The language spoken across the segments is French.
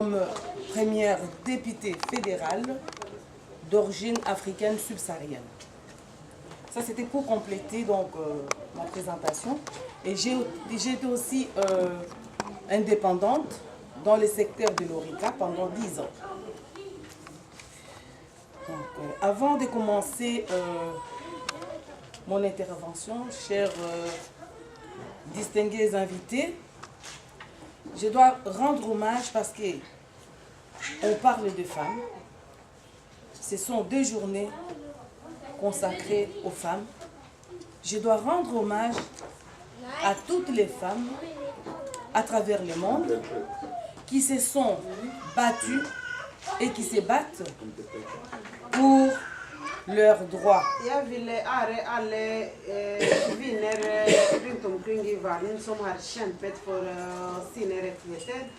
comme première députée fédérale d'origine africaine subsaharienne. Ça, c'était pour compléter donc, ma présentation. Et j'ai été aussi indépendante dans le secteur de l'ORICA pendant 10 ans. Donc, avant de commencer mon intervention, chers distingués invités, je dois rendre hommage parce qu'on parle de femmes. Ce sont 2 journées consacrées aux femmes. Je dois rendre hommage à toutes les femmes à travers le monde qui se sont battues et qui se battent pour leurs droits. Jag ville ära alla kvinnor runt omkring i världen som har kämpat för sina rättigheter.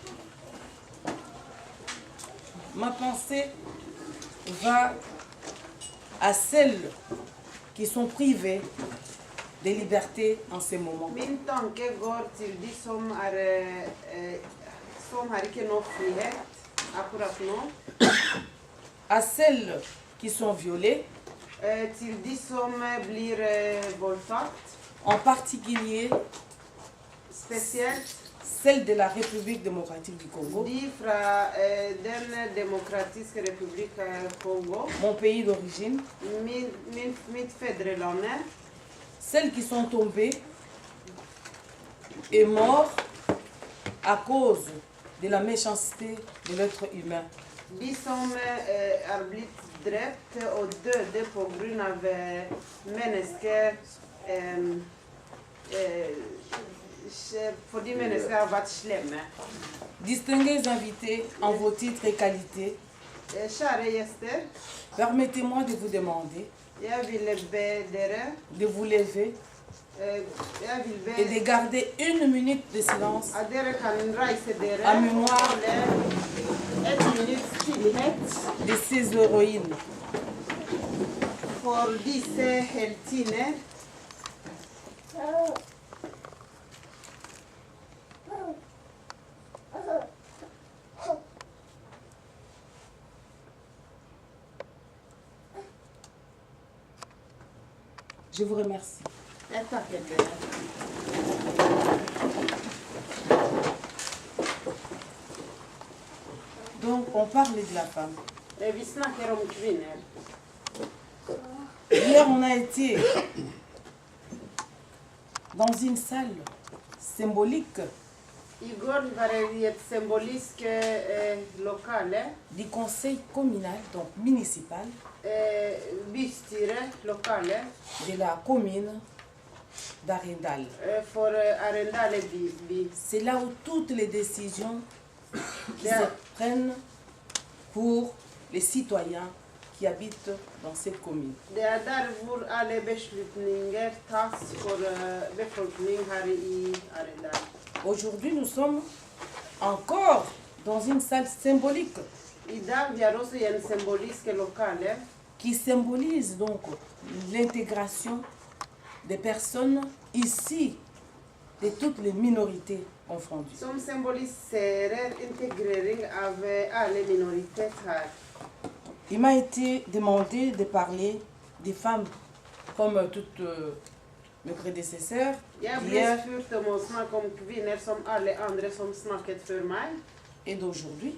Ma pensée va à celles qui sont privées de liberté en ce moment. Min tanke går till de som har inte någon frihet akkurat nu. À celles qui sont violées, Till de som blir våldtatt. en particulier Speciellt celle de la République démocratique du Congo, de från den demokratiska republiken Kongo. mon pays d'origine, Mitt fäderland. celles qui sont tombées et mortes à cause de la méchanceté de l'être humain. De som har blivit dräpt och döda på grund av för de människor har varit slemme. Distingués invités en vos titres et qualités, Kära gäster, permettez-moi de vous demander jag vill be dere, de vous lever jag vill et be de garder 1 minute de silence att dere kan resa dere en mémoire ett minut stillhet de ces héroïnes. för dessa heltiner. Je vous remercie. Jag tackar dere. Donc, on parle de la femme. Vi snackar om kvinnor. Hier, on a été dans une salle symbolique Igår var det i ett symboliskt lokal, du conseil communal, donc municipal, bystyre lokal de la commune d'Arendal. för Arendal by. C'est là où toutes les décisions qui se prennent pour les citoyens qui habitent dans cette commune. Det är där hvor alla beslutningar tas för befolkningen här i Arendal. Aujourd'hui, nous sommes encore dans une salle symbolique Idag vi har också en symbolisk lokal qui symbolise donc l'intégration des personnes ici, de toutes les minorités confondues. som symboliserar integrering av alla minoriteter här. Il m'a été demandé de parler des femmes comme toutes mes prédécesseurs Jag d'hier blev spurt om att snacka om kvinnor som alla andra som snackat för mig, et d'aujourd'hui.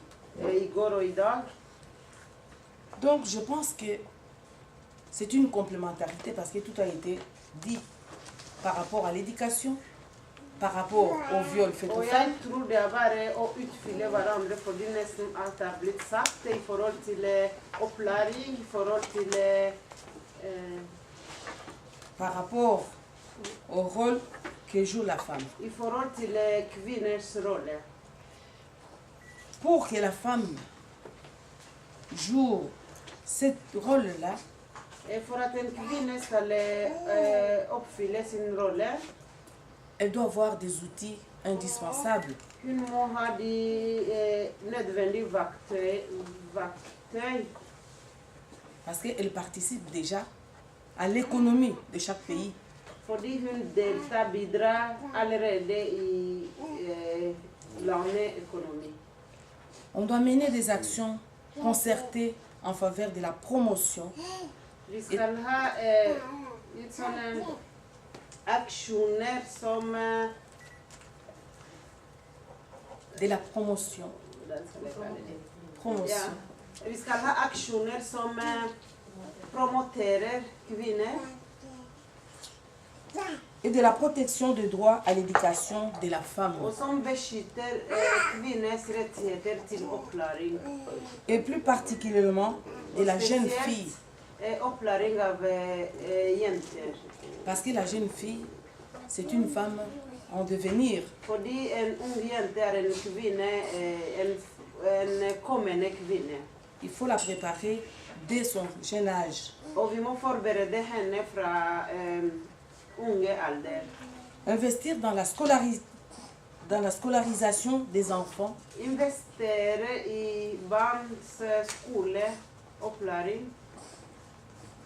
igår och idag. Donc je pense que c'est une complémentarité parce que tout a été dit par rapport à l'éducation, par rapport au viol fait aux Och femmes, jag tror det har varit att utfylla varandra för det nästan allt har blivit sagt i förhåll till upplärning, i förhåll till par rapport au rôle que joue la femme. i förhåll till kvinnors roller. Pour que la femme joue ce rôle-là, För att en kvinna ska uppfylla sin roll, elle doit avoir des outils indispensables. hon må ha de nödvändiga verktyg. Parce qu'elle participe déjà à l'économie de chaque pays. Fordi hon bidrar allerede i landekonomi. On doit mener des actions concertées en faveur de la promotion Vi ska ha lite sådana aktioner som... de la promotion. Ja, vi ska ha aktioner som promoterar kvinnor Et de la protection des droits à l'éducation de la femme. och som beskyddar kvinnors rättigheter till uppklaring. Et plus particulièrement de la jeune Speciellt, fille. Uppklaring av jenter. Parce que la jeune fille, c'est une femme en devenir. Fordi en ung jente är en kvinna, en kommande kvinna. Il faut la préparer dès son jeune âge. Och vi måste förbereda henne från unga ålder. Investir dans la scolarisation des enfants Investera i barns skoleuppläring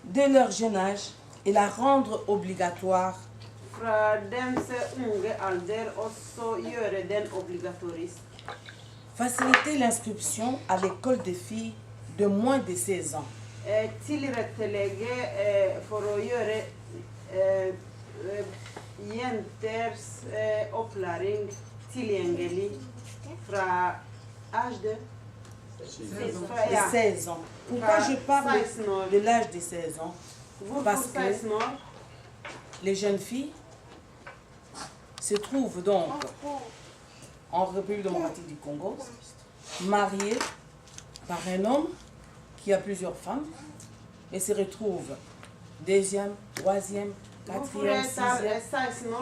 dès leur jeune âge et la rendre obligatoire från deras unga ålder och så göra den obligatorisk. faciliter l'inscription à l'école des filles de moins de 16 ans. Tillrättalägga för att göra jenters uppläring tillgänglig från âge de De 16 ans. Pourquoi je parle de l'âge de 16 ans? Parce que les jeunes filles se trouvent donc en République démocratique du Congo, mariées par un homme qui a plusieurs femmes et se retrouvent deuxième, troisième, quatrième, sixième,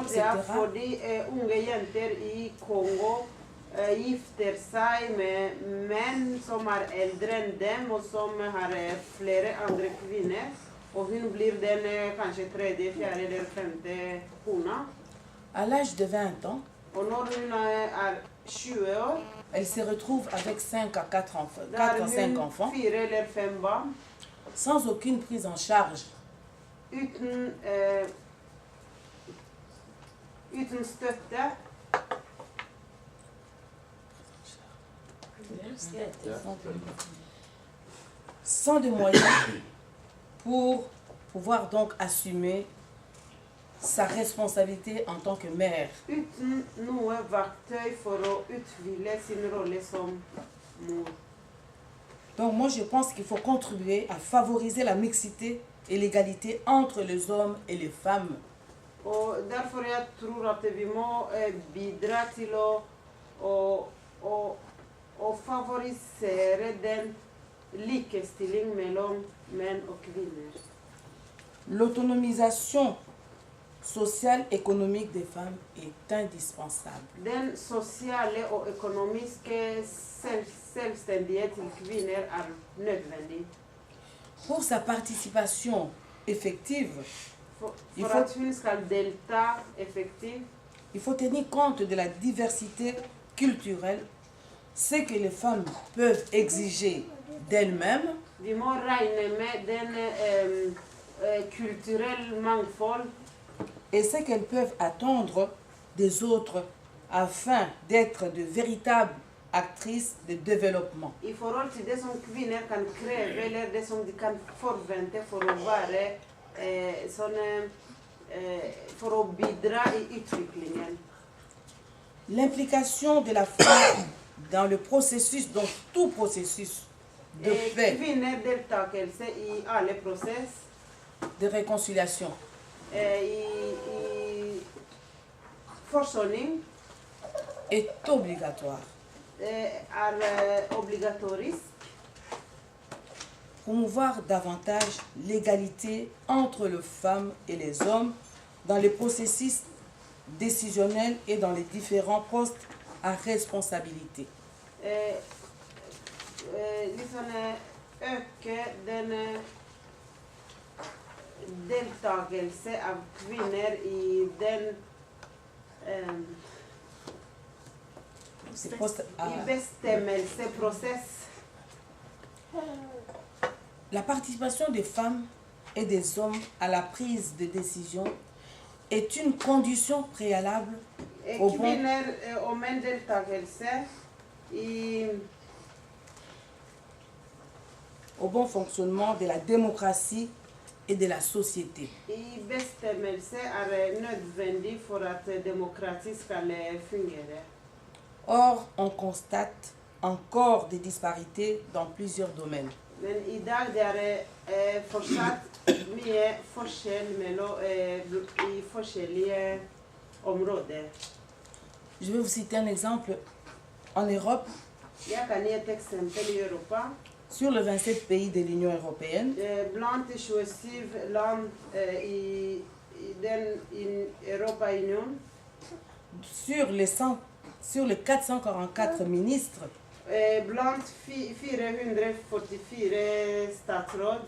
etc. Fordi unga jenter i Kongo gifter sig med män som är äldre än dem och som har flera andra kvinnor. Och hon blir den kanske tredje, fjärde eller femte kona. À l'âge de 20 ans, Och när hon är 20 år, elle se retrouve avec 5 à 4 enfants, där 4 à 5 hon enfants, 4 eller 5 barn. sans aucune prise en charge. Utan stötte. Sans de moyens pour pouvoir donc assumer sa responsabilité en tant que mère. Utan några verktyg för att utfylla sin roll som mor. Donc moi je pense qu'il faut contribuer à favoriser la mixité et l'égalité entre les hommes et les femmes. Och därför jag tror att vi måste bidra till att favorisera den likestilling mellan män och kvinnor. L'autonomisation sociale et économique des femmes est indispensable. Den sociala och ekonomiska självständighet till kvinnor är nödvändig. Pour sa participation effective, För att hon ska delta effektivt il faut tenir compte de la diversité culturelle, ce que les femmes peuvent exiger d'elles-mêmes vi må räkna med den kulturell mångfald et ce qu'elles peuvent attendre des autres afin d'être de véritables actrices de développement. i förhållande till det som kvinnor kan kräva eller det som de kan förvänta för att vara för att bidra i utvecklingen. L'implication de la femme dans le processus, dans tout processus de paix, Kvinnor deltagelse i alla process, de réconciliation, i försoning est obligatoire. är obligatorisk. Promouvoir davantage l'égalité entre les femmes et les hommes dans les processus décisionnels et dans les différents postes à responsabilité. Liksom öka den deltagelse av kvinnor i den Ces postes i bestämmelseprocess. La participation des femmes et des hommes à la prise de décision est une condition préalable au bon Kvinnor och män deltagelse i au bon fonctionnement de la démocratie et de la société. bestämmelse är nödvändig för att demokrati ska fungera. Or, on constate encore des disparités dans plusieurs domaines. Men idag är det fortsatt mycket forskjell i forskjellige områden. Je vais vous citer un exemple. En Europe, Jag kan ge ett exempel i Europa. sur les 27 pays de l'Union européenne, Bland 27 land i Europa Union, sur les 444 ministres, bland 444 statsråd,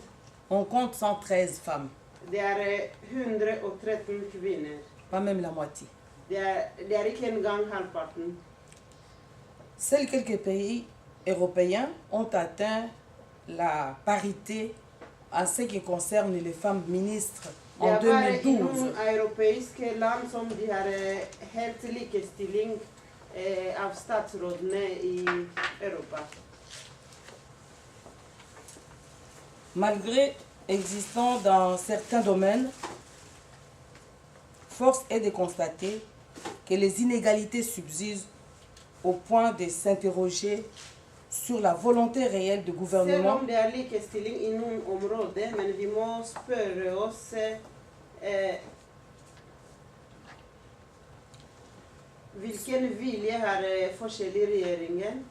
on compte 113 femmes, det är 113 kvinnor. pas même la moitié. Det är inte en gång halvparten. Seuls quelques pays européens ont atteint la parité en ce qui concerne les femmes ministres en Det är bara 2012. inom europeiska land som de har helt likestilling av statsråden i Europa. Malgré existant dans certains domaines, force est de constater que les inégalités subsistent au point de s'interroger sur la volonté réelle du Selv gouvernement om det är likestilling inom området, men vi måste spöra oss vilken vilja har forskjellig regeringen?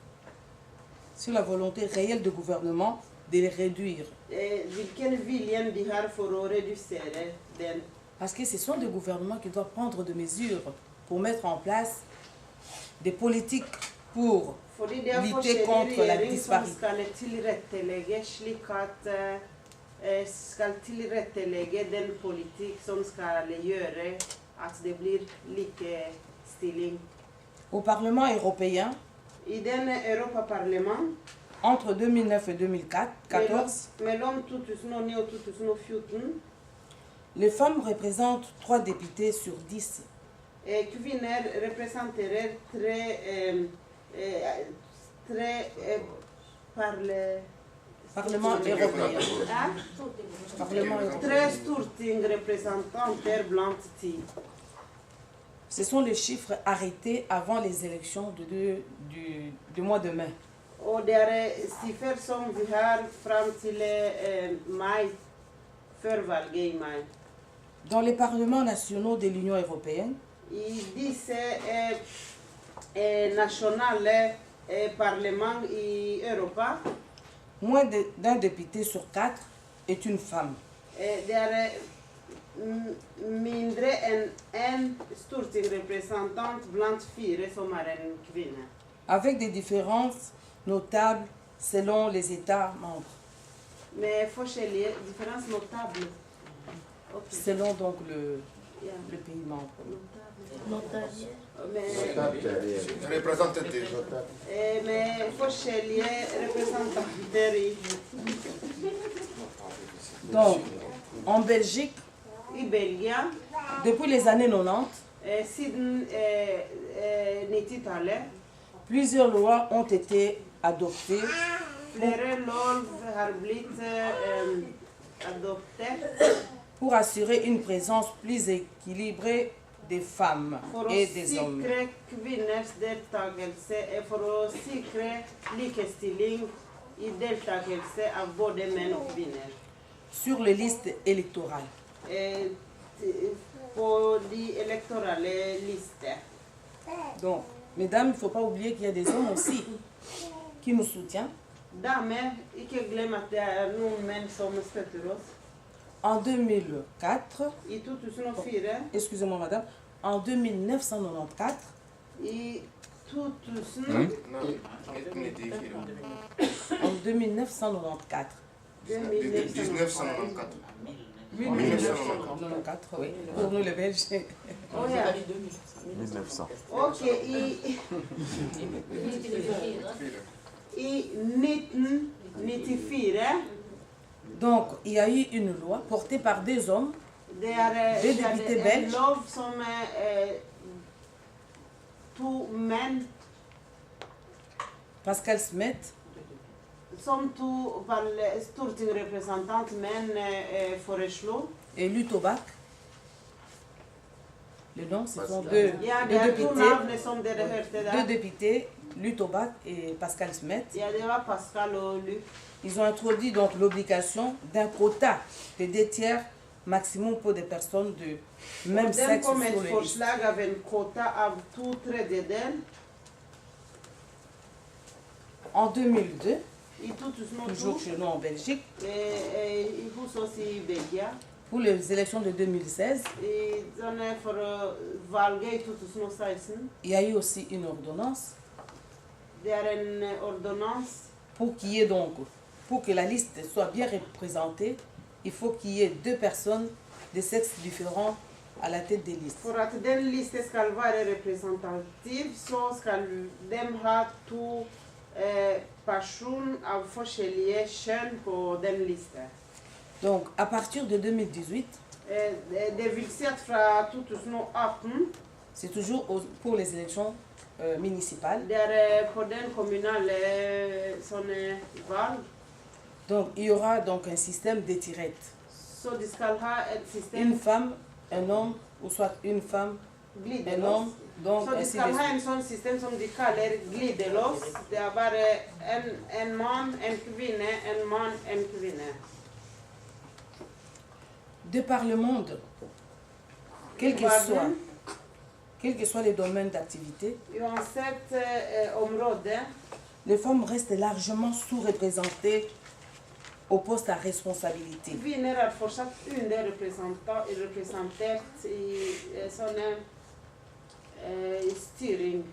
sur la volonté réelle du gouvernement de les réduire. Vilken vilja de har för att reducera den? Parce que ce sont des gouvernements qui doivent prendre des mesures pour mettre en place des politiques pour Fordi det är lutter forskjellig contre la regering som disparité. ska tillrättalägga slik att ska tillrättalägga den politik som ska göra att det blir likestilling. Au Parlement européen, I den Europaparlament entre 2009 et 2014, mellan 2009 och 2014 les femmes représentent 3 députés sur 10. kvinnor representerar tre Parlement européen. Parlement européen. Tre stortingsrepresentanter bland 10. Ce sont les chiffres arrêtés avant les élections du mois de mai. Och det är siffror som vi har fram till maj, för valget i maj. Dans les parlements nationaux de l'Union européenne, I dessa nationella parlament i Europa, moins d'un député sur 4 est une femme. det är mindre än en stortingsrepresentant bland 4 som är en kvinna. Avec des différences notables selon les États membres. Med forskjellige differenser notable. Okay. Selon donc le Ja. pays membre. Med forskjellige representanter i Donc, en Belgique, I Belgia, depuis les années 90, siden 90-tallet, plusieurs lois ont été adoptées flere lov har blitt adoptert pour assurer une présence plus équilibrée des femmes for å et des hommes. sikre kvinners deltakelse, for å sikre likestilling i deltakelse av både menn og kvinner. Sur les listes électorales. På de elektorale lister. Donc, mesdames, il ne faut pas oublier qu'il y a des hommes aussi qui nous soutiennent. Damer, ikke glem at det er noen menn som støtter oss. En 2004, I 2004, excusez-moi madame, en 2994, i 2000, en 1994, 1994. 1994, oui, pour nous les Belges. Oh ja. 1900. Ok, i 1994, Donc, il y a eu une loi portée par deux hommes, det er Des députés en belges. lov som to menn Pascal Smet som to stortingsrepresentant, men foreslo. Et Lutobac. Le nom, ce sont Ja, det er to navn som dere hørte deux der. députés, Lutobac et Pascal Smet. Ja, det var Pascal og Luc. Ils ont introduit donc l'obligation d'un quota de 2/3 maximum pour des personnes de même Den sexe kom sur et les listes. forslag av en kvota av 2/3 En 2002, i toujours 2002 chez nous en Belgique, hos oss i Belgia. pour les élections de 2016, For valget i 2016. il y a eu aussi une ordonnance Det er en ordonnans. pour qu'il y ait donc, pour que la liste soit bien représentée, il faut qu'il y ait 2 personnes de sexes différents à la tête des listes. For at den liste skal være representativ, så skal de ha to personer av forskjellige kjønn på den liste. Donc, à partir de 2018, Det vil si at fra 2018, c'est toujours pour les élections municipales. det er på den kommunale sånne valg, Donc, il y aura donc un système d'étirette. så de skal ha et Une system femme, un homme, ou soit une femme, un glidelås. homme, donc Så de ainsi skal de ha suite. en sånn system som de kaller glidelås. Det er bare en mann, en kvinne, en mann, en kvinne. De par le monde, quels que soient les domaines d'activité, Uansett område, les femmes restent largement sous-représentées aux postes à responsabilité. kvinner er fortsatt underrepresentert i sånne styring.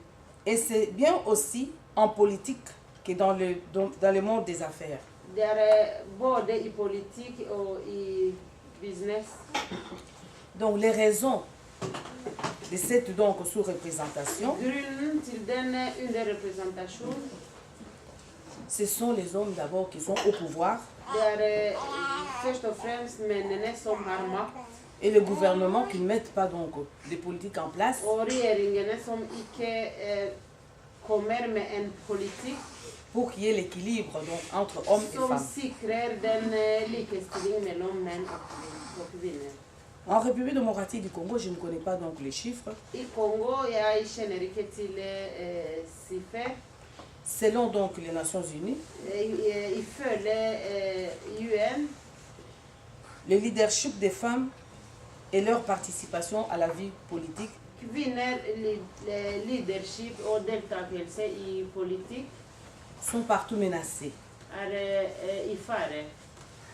Et c'est bien aussi en politique que dans le monde des affaires. Det er både i politikk og i business. Donc les raisons de cette donc sous-représentation, Grunnen til denne underrepresentasjon, ce sont les hommes d'abord qui sont au pouvoir det er først og fremst mennene som har makt, et le gouvernement qui ne mettent pas donc des politiques en place og regjeringene som ikke kommer med en politikk pour qu'il y ait l'équilibre donc entre hommes et som femmes. sikrer den likestilling mellom menn og kvinner. En République démocratique du Congo, je ne connais pas donc les chiffres. I Kongo, jeg kjenner ikke til siffer. Selon donc les Nations Unies, Ifølge UN, le leadership des femmes et leur participation à la vie politique kvinner, leadership og deltakelse i politikk sont partout menacées. er i fare.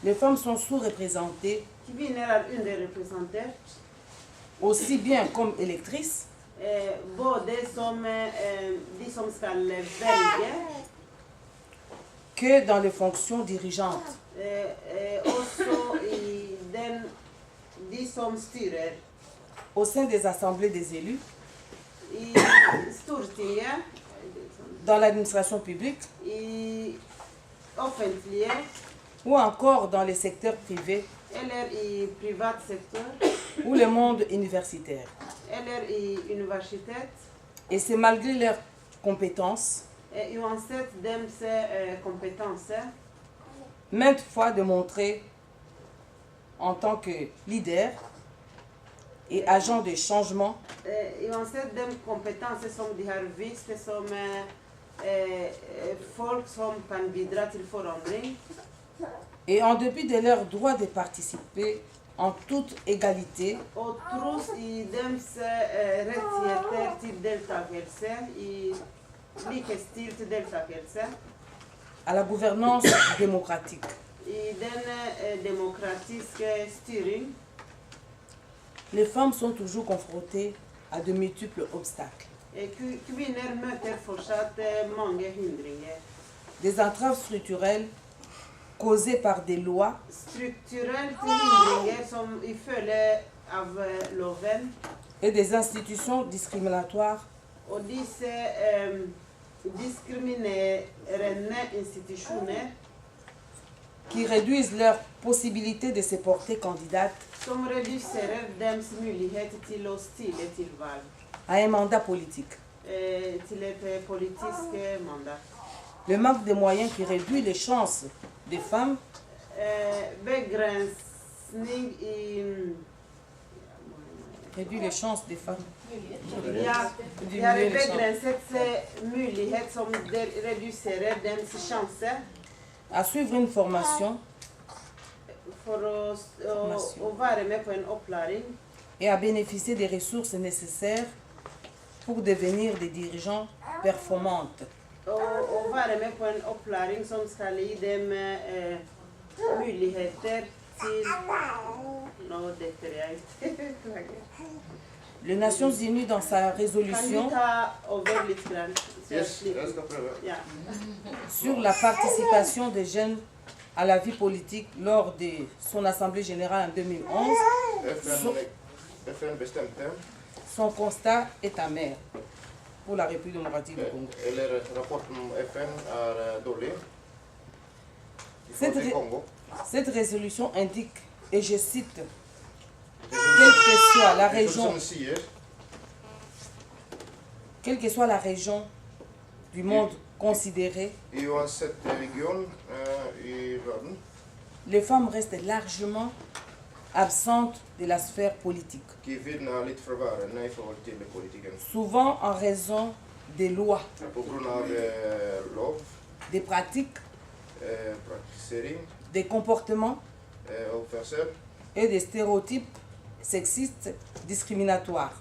Les femmes sont sous-représentées Kvinner er underrepresentert, aussi bien comme électrices både som de som skal velge, que dans les fonctions dirigeantes. også i de som styrer. Au sein des assemblées des élus, I Stortinget, dans l'administration publique i offentlige ou encore dans les secteurs privés eller i privat sektor ou le monde universitaire. eller i universitet. Et c'est malgré leurs compétences, Uansett deres kompetanse, maintes fois démontrées en tant que leader et agent de changement, uansett den kompetanse som de har vist som folk som kan bidra til forandring, et en dépit de leur droit de participer en toute égalité og tross i deres rettigheter til deltakelse, i likestilt deltakelse, à la gouvernance démocratique. i den demokratiske styring, Les femmes sont toujours confrontées à de multiples obstacles. Kvinner møter fortsatt mange hindringer. Des entraves structurelles causées par des lois Strukturelt hindringer som ifølge av loven, et des institutions discriminatoires og disse diskriminerende institusjoner qui réduisent leur possibilité de se porter candidate som reduserer deres mulighet til å stille til valg, à un mandat politique. til et politisk mandat. Le manque de moyens qui réduit les chances des femmes begränsning i... réduit les chances des femmes. Ja, de har en begränsat mulighet som reducerar deras chanser À suivre une formation för att vara med på en uppläring et à bénéficier des ressources nécessaires pour devenir des dirigeants performantes. och vara med på en uppläring som ska ge dem möjligheter till... No, det är jag inte. Les Nations Unies, dans sa Kan vi résolution ta över lite grann? Yes, jag ska pröva. Ja. sur la participation des jeunes à la vie politique lors de son Assemblée générale en 2011, FN bestämde, son constat est amer pour la République démocratique du Congo. eller rapporten om FN är dålig. I Cette, forhold til Kongo. cette résolution indique, et je cite, quelle que soit la région, Resolutionen säger, quelle que soit la région du monde considérée, oavsett region i världen, les femmes restent largement absentes de la sphère politique, kvinnorna är lite frånvarande i förhållande till politiken. souvent en raison des lois, På grund av lov, des pratiques, praktisering, des comportements uppförsel, et des stéréotypes sexistes discriminatoires.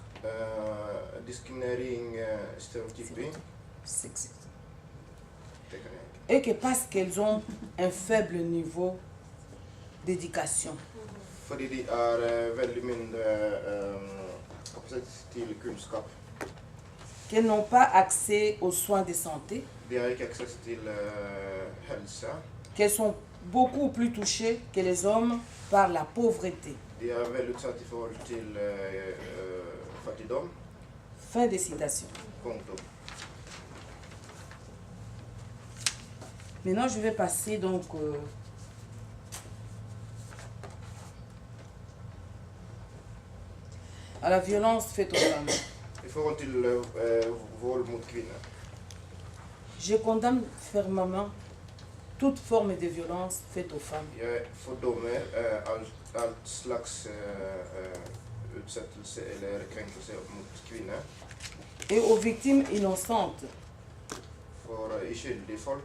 diskriminering, stereotypi. Sexistes. Det kan jag. Et que parce qu'elles ont un faible niveau d'éducation, Fordi de är väldigt mindre kapacitet till kunskap. qu'elles n'ont pas accès aux soins de santé, De har inte access till hälsa. qu'elles sont beaucoup plus touchées que les hommes par la pauvreté. De är väldigt utsatta i förhållande till fattigdom. Fin de citation. Punktum. Maintenant, je vais passer donc à la violence faite aux femmes. I förhållande till våld mot kvinnor. Je condamne fermement toute forme de violence faite aux femmes. Jag fördömer allt slags utsättelse eller kränkelse mot kvinnor. Et aux victimes innocentes, För skyldig folk.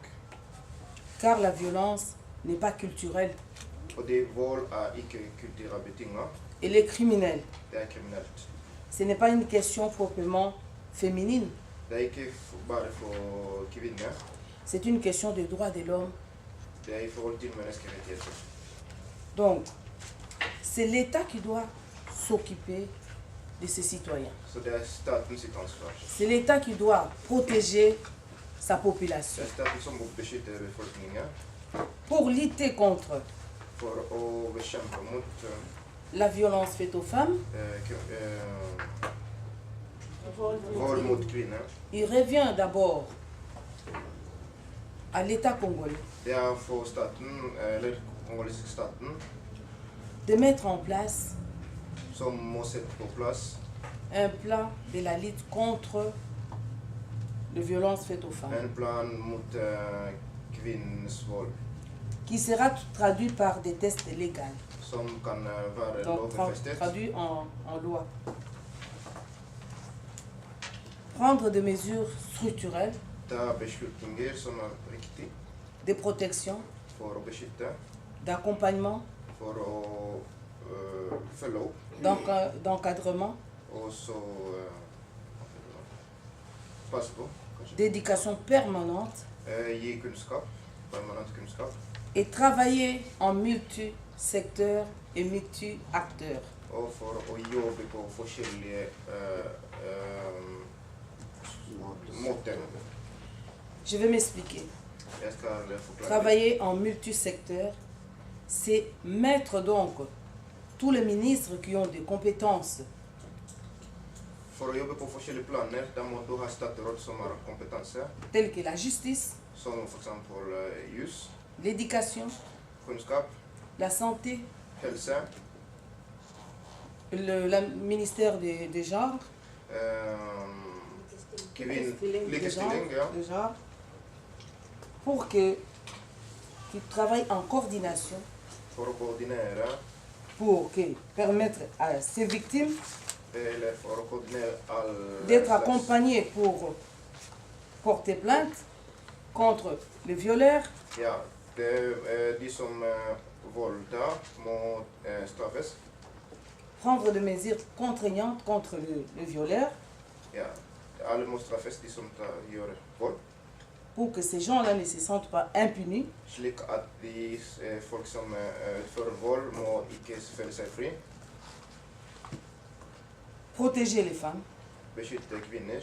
car la violence n'est pas culturelle. Och det våld är icke kulturellt betingat. Elle est criminelle. Det är kriminellt. Ce n'est pas une question proprement féminine, Det är icke bara för kvinnor. c'est une question des droits de l'homme. Det är i förhållande till mänskliga rättigheter. Donc, c'est l'État qui doit s'occuper de ses citoyens. Så det är staten sitt ansvar. C'est l'État qui doit protéger sa Det population. är staten som beskyddar befolkningen Pour lutter contre för att bekämpa mot la violence faite aux femmes, våld mot kvinnor. il revient d'abord à l'État congolais Det är för staten, eller kongolesiska staten, de mettre en place som måste sätta på plats un plan de la lutte contre les violences faites aux femmes, en plan mot kvinnors våld qui sera traduit par des tests légaux, som kan vara donc lovfästet. traduit en loi. Prendre des mesures structurelles Ta beslutningar som är riktigt de protection, för att beskydda, d'accompagnement, för att följa upp d'encadrement, och så pass på, kanske. d'éducation permanente Ge kunskap, permanent kunskap. et travailler en multisecteur et multi-acteurs. Och för att jobba på olika måtten. Je vais m'expliquer. Jag ska förklara. Travailler en multisecteur, c'est mettre donc tous les ministres qui ont des compétences För att jobba på olika planer där man då har statsråd som har kompetenser, telles que la justice, som för exempel ljus, l'éducation, kunskap, la santé, hälsa, le ministère des genres, likestilling, ja. des genres, pour qu'ils travaillent en coordination for å koordinere, pour permettre à ces victimes eller for å koordinere alle d'être slags- accompagnées pour porter plainte contre les violeurs, Ja, de som voldtar må straffes. prendre des mesures contraignantes contre le violeur Ja, alle må straffes, de som gjør vold. pour que ces gens-là ne se sentent pas impunis. Slik at de folk som utfører vold, må ikke føle seg fri. Protéger les femmes, Beskytte kvinner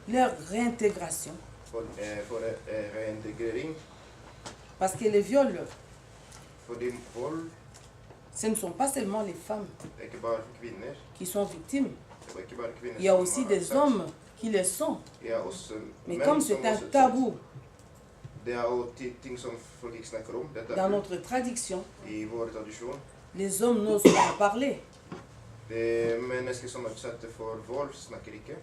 leur réintégration. for reintegrering. Parce que les viols, Fordi vold ce ne sont pas seulement les femmes er ikke bare kvinner. qui sont victimes. Det var ikke bare kvinner Il y a som aussi er des utsatt. hommes qui le sont. Det er også Mais menn comme som c'est un også er utsatt. tabou Det er jo ting som folk ikke snakker om. Dette dans er notre tradition, i vår tradisjon. les hommes n'osent pas en parler. Det mennesker som er utsatt for vold, snakker ikke.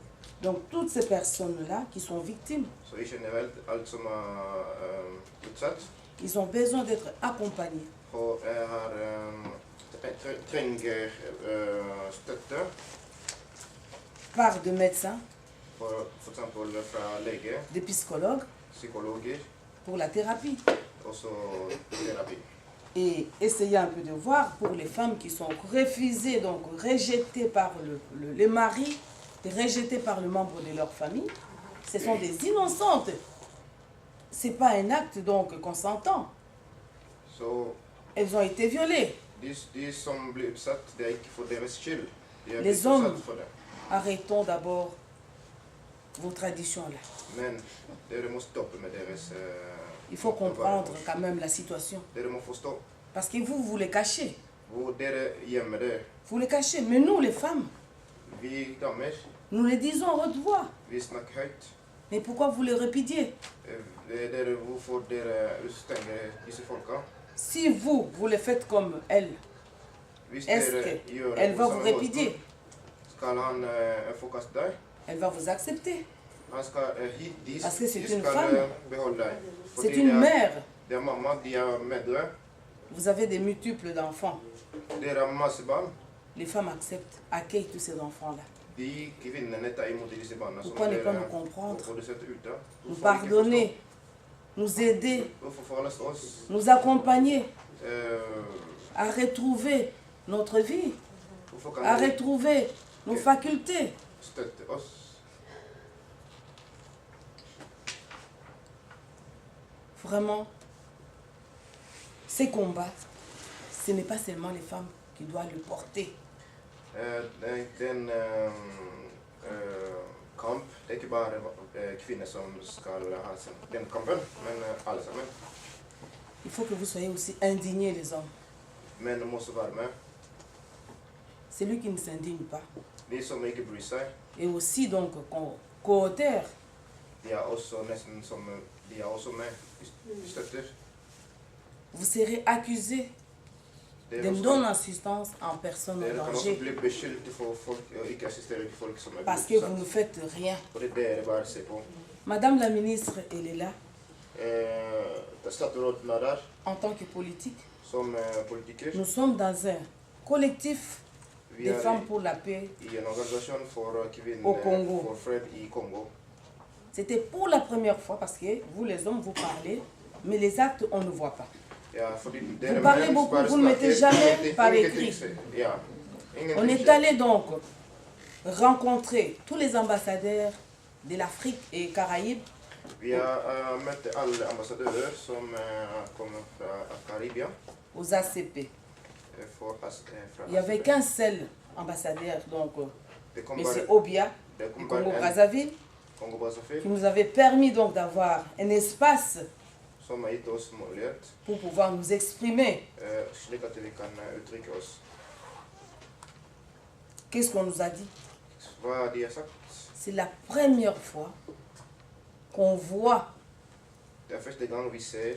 Donc toutes ces personnes-là qui sont victimes, Så i generelt, alt som er utsatt, ils ont besoin d'être accompagnés trenger støtte. par des médecins, For eksempel fra lege, des psychologues psykologer, pour la thérapie. også terapi. Et essayer un peu de voir pour les femmes qui sont refusées, donc rejetées par le mari, rejetées par le membre de leur famille. Ce sont des innocentes. Ce n'est pas un acte donc consentant. Så Elles ont été violées. de som blir utsatt, det er ikke for deres skyld. De er Les blitt hommes. utsatt for det. Arrêtons d'abord vos traditions-là. Men dere må stoppe med deres Il faut comprendre quand même la situation. Dere må forstå. Parce que vous les cachez. Hvor dere gjemmer det. Vous les cachez. Mais nous, les femmes, Vi damer, nous les disons à haute voix. vi snakker høyt. Mais pourquoi vous les répudiez? Hvorfor dere utestenger disse folka? Si vous le faites comme elle, Hvis est-ce dere gjør qu'elle det va på vous samme répudier? måten, skal han forkaste deg. Elle va vous accepter. Han skal de Parce que c'est de une skal femme. beholde deg. C'est Fordi une mère. det er mamma, de er mødre. Vous avez des multiples d'enfants. Dere har masse barn. Les femmes accueillent tous ces enfants-là. De kvinnene tar imot disse barna som Pourquoi ne pas dere nous comprendre? produserte ute. Nous Hvorfor ikke pardonner, nous aider, forstå? Hvorfor forholdes oss nous accompagner eh, à retrouver notre vie, Hvorfor kan à dere retrouver nos facultés. støtte oss? Vraiment, ces combats, ce n'est pas seulement les femmes qui doivent le porter. Den kamp, det er ikke bare kvinner som skal ha den kampen, men alle sammen. Il faut que vous soyez aussi indignés, les hommes. Menn må også være med. Celui qui ne s'indigne pas. De som ikke bryr seg, Et aussi donc co-auteur. de er også nesten som de er også med. De støtter. Vous serez accusé de Dere non-assistance en personne en kan også danger. bli beskyldt for folk, å ikke assistere til folk som er Parce blitt que vous ne utsatt. faites rien. Fordi dere bare ser på. Madame la ministre, elle est là Statsråden er der en tant que politique. som politiker. Nous sommes dans un collectif Vi des er femmes pour la paix. i en organisasjon for kvinner Au Congo. for fred i Kongo. C'était pour la première fois parce que vous les hommes, vous parlez, mais les actes, on ne voit pas. Ja, fordi Vous parlez beaucoup, vous ne mettez jamais par écrit. Ja, On est allé donc rencontrer tous les ambassadeurs de l'Afrique et Caraïbes Vi har møtt alle ambassadører som kommer fra Karibia. aux ACP. Fra Il n'y avait qu'un seul ambassadeur, donc Det kom M. bare, Obia, det du kom bare en Congo-Brazzaville, Kongo Brazzaville qui nous avait permis donc d'avoir un espace som har gitt oss mulighet pour pouvoir nous exprimer. slik at vi kan uttrykke oss. Qu'est-ce qu'on nous a dit? Hva de har sagt. C'est la première fois qu'on voit Det er første gang vi ser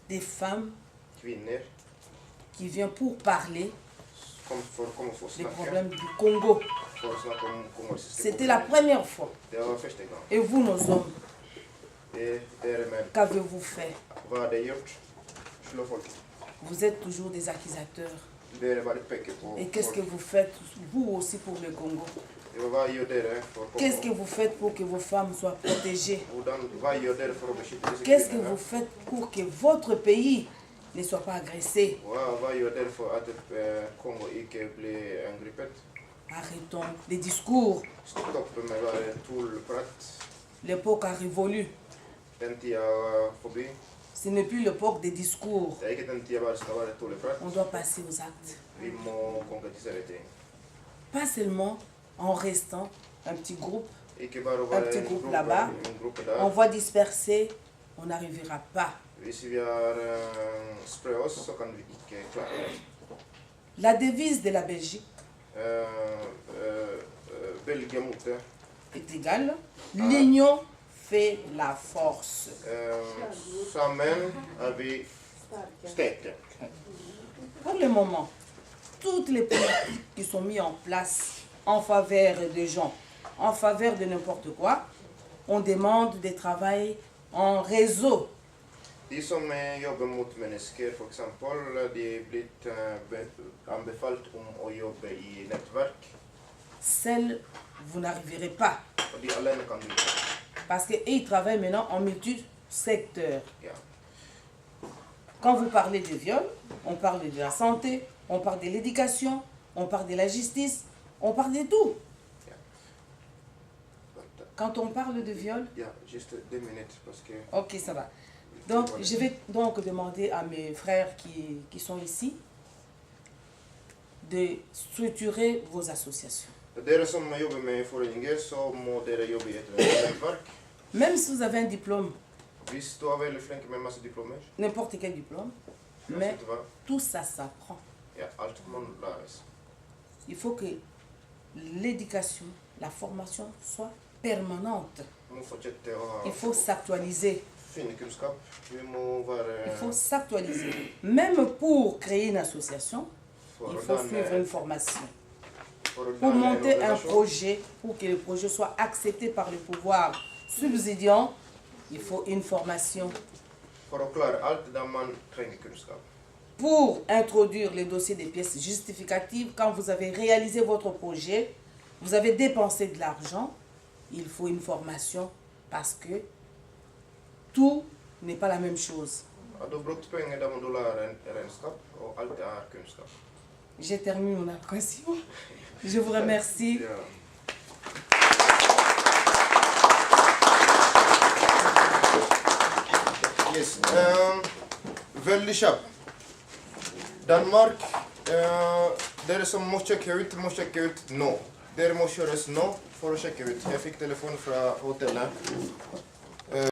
des femmes kvinner qui viennent pour parler for å komme for å des snakke, problèmes du Congo. for å snakke om kongolesiske C'était la première fois. Det var første gang. Et vous, nos hommes, Därmed, Qu'avez-vous fait? vad har det gjort? Slå folk. Vous êtes toujours des accusateurs. Det är varit pekar på Et qu'est-ce que folk. vous faites, vous aussi, pour le Congo? Vad gör det för Qu'est-ce que Kongo? vous faitt pour que vos femmes soient protégées? Vad gör det för att beskytta dessa Qu'est-ce que kvinnorna? vous faites pour que votre pays ne soit pas agressé? Vad gör det för att Kongo inte blir angripet? Arrêtons les discours. Stopp med varje tullprat. L'époque a révolu. Den tiden förbi. Ce n'est plus l'époque des discours. Det är inte den tiden bara ska vara tullprat. On doit passer aux actes. Vi må konkretisera det. Pas seulement en restant un petit groupe, Icke bara un vara petit en groupe là-bas. grupp On där. va disperser, on n'arrivera pas. Hvis vi har spray oss så kan vi inte klara det. La devise de la Belgique Belgien mot det. est égale. L'union fait la force. Sammen är vi starka. Pour le moment, toutes les politiques qui sont mises en place en faveur des gens, en faveur de n'importe quoi, on demande de travailler en réseau. De som jobbar mot människor, för exempel, de blivit anbefallt om att jobba i nätverk. Seul, vous n'arriverez pas. Och de alene kan du inte. Parce qu'ils travaillent maintenant en multi-secteurs. Ja. Quand vous parlez de viol, on parle de la santé, on parle de l'éducation, on parle de la justice, on parle de tout. Vänta. Quand on parle de viol, Ja, just 2 minuter. Parce que ok, ça va. Donc, je vais donc demander à mes frères qui sont ici de structurer vos associations. Dere som jobbar med föreningar så må dere jobba i ett nätverk. Même si vous avez un diplôme, Visst, du har väldigt flinka med massa diplomer. n'importe quel diplôme, Jag mais vet inte vad. tout ça s'apprend. Ja, allt man lär sig. Il faut que l'éducation, la formation soit permanente. Man fortsätter att ha Il faut s'actualiser. finkunskap. Vi må vara... Il faut s'actualiser. Même pour créer une association, för il att faut danna- suivre une formation. för att Pour danna en monter un organisation. projet, pour que le projet soit accepté par le pouvoir subsidiant, il faut une formation. För att klara allt där man tränger kunskap. Pour introduire le dossier des pièces justificatives, quand vous avez réalisé votre projet, vous avez dépensé de l'argent, il faut une formation parce que tout n'est pas la même chose. Ja, du har brukt pengar där man då lär en renskap och allt är kunskap. J'ai terminé mon impression. Je vous remercie. Ja. Yes. Väldigt snabbt. Danmark, det som måste checka ut nå. Det måste göras nå för att checka ut. Jag fick telefon från hotellet.